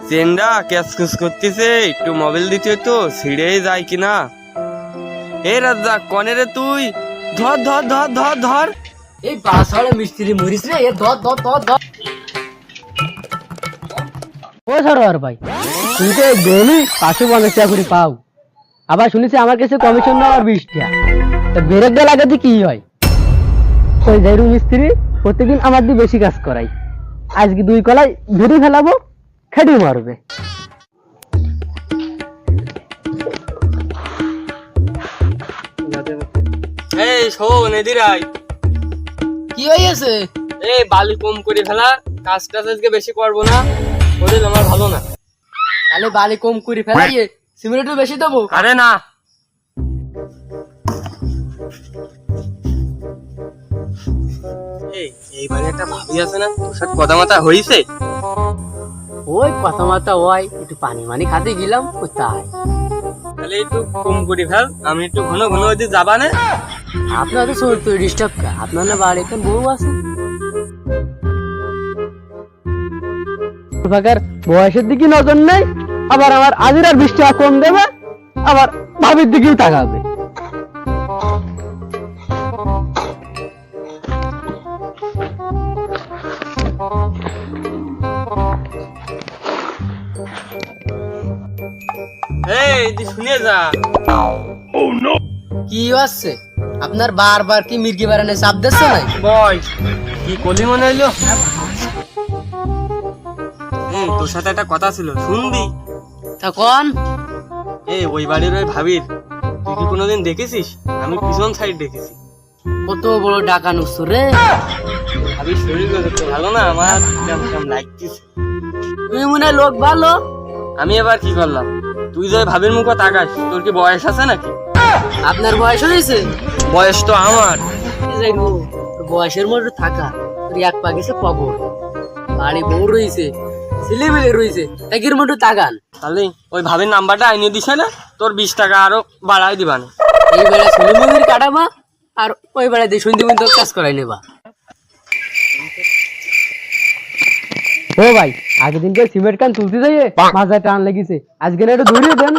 চেনটা ক্যাসকুস করতেছে, একটু মোবাইল দিতে তো ছিঁড়েই যায় কিনা। এ রাজা কনে রে তুই? ধর ধর ধর ধর ধর। এই বাসাড়ে মিস্ত্রি মরিস রে, এ ধর ধর ধর ধর। ও সরোয়ার ভাই, তুই তো ডেলি 550 টাকা করে পাও, আবার শুনেছি আমার কাছে কমিশন নেওয়ার 20 টাকা। তা ব্রেক দেওয়া লাগাতে কি হয়? ওই জাইরু মিস্ত্রি প্রত্যেকদিন আমার দিয়ে বেশি কাজ করাই, আজকে 2 কলাই ধরে ফেলাবো, খেড়ে মারবে। এই শোন এদিরাই। কি হয়েছে? এই বালি কম করে ফেলা, কাজটা আজকে বেশি করবো না, শরীর আমার ভালো না। তাহলে বালি কম করে ফেলাইয়ে সিমেন্টও বেশি দেবো? আরে না, এইবারে একটা ভাবি আছে না, তোর সাথে কথা মাথা হইছে? ওই কথা মাথা ওই একটু পানি মানি খাতে গেলাম, কোথায়। তাহলে একটু কম করে ফেল, আমি একটু ঘন ঘন ওই দিকে যাবা না। আপনার তো শরীর তো ডিস্টার্ব কা, আপনার না বাড়ি এখন বউ আছে। বয়সের দিকে নজর নেই, আবার আমার আজিরার 20 টাকা কম দেবে, আবার ভাবির দিকেও তাকাবে। এই তুই শুনে যা। কি হচ্ছে আপনার? বারবার কি মির্গি বারানে চাপ দিচ্ছে নাই? বল কি কলি মনে হইলো? তোর সাথে একটা কথা ছিল, শুনবি? তখন এই ওই বাড়ির ওই ভাবির তুই কি কোনোদিন দেখেছিস? আমি পিছন সাইড দেখেছি। কত বড় ডাকা নুসুর রে। ভাবির শরীর তো ভালো না, আমার কেমন কেমন লাগতেছে। তুই মনে হয় লোক ভালো। আমি এবার কি করলাম? তুই যে ভাবির মুখে তাকাস, তোর কি বয়স আছে নাকি? আপনার বয়স হয়েছে? বয়স তো আমার। বয়সের মধ্যে থাকা তোর এক পা গেছে কবর, বাড়ি বউ রয়েছে, ছেলে মেয়ে রয়েছে, একের মধ্যে তাকান। তাহলে ওই ভাবির নাম্বারটা আইনে দিছে না, তোর 20 টাকা আরো বাড়াই দিবান। এই বেলা ছেলে মেয়ের কাটাবা, আর ওই বেলা দিয়ে শুনতে শুনতে কাজ করাই নেবা। ও ভাই, আগের দিনকে সিমেন্ট কান তুলতে যাইয়ে মাথায় টান লেগেছে, আজকে না একটু ধরিয়ে দেন।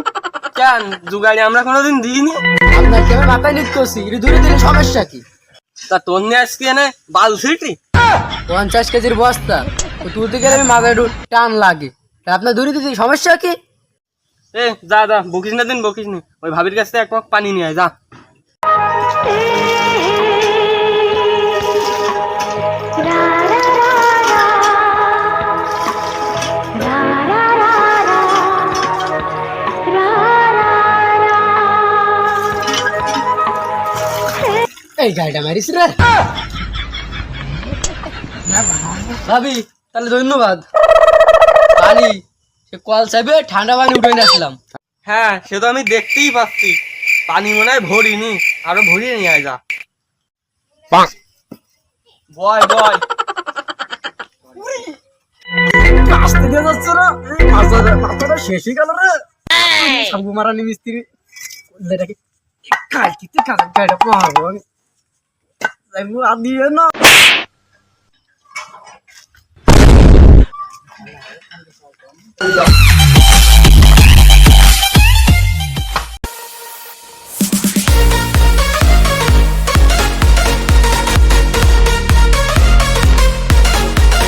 কেন জুগাড়ি আমরা কোনোদিন দিইনি? আপনার কেমন মাথায় নিত করছি, একটু ধরে দিলে সমস্যা কি? তা তোর নিয়ে আজকে এনে বাল সিটি 50 কেজির বস্তা তুলতে গেলে আমি মাথায় একটু টান লাগে, তা আপনার ধরে দিতে সমস্যা কি? এ যা যা, বকিস না দিন বকিস নি, ওই ভাবির কাছ থেকে এক মগ পানি নিয়ে আয় যা। এই গাড়িটা মারিস রে ভাবি, তাহলে ধন্যবাদ। পানি সে কল চাইবে, ঠান্ডা পানি উঠে নিয়ে আসলাম। হ্যাঁ সে তো আমি দেখতেই পাচ্ছি, পানি মনে হয় ভরিনি, আরো ভরিয়ে নিয়ে আয় যা। বয় বয় আসতে দিয়ে যাচ্ছে না, মাথাটা শেষই গেল রে। সব মারানি মিস্ত্রি এটাকে কালকিতে গাড়িটা মারবো আমি, আর দিয়ে না।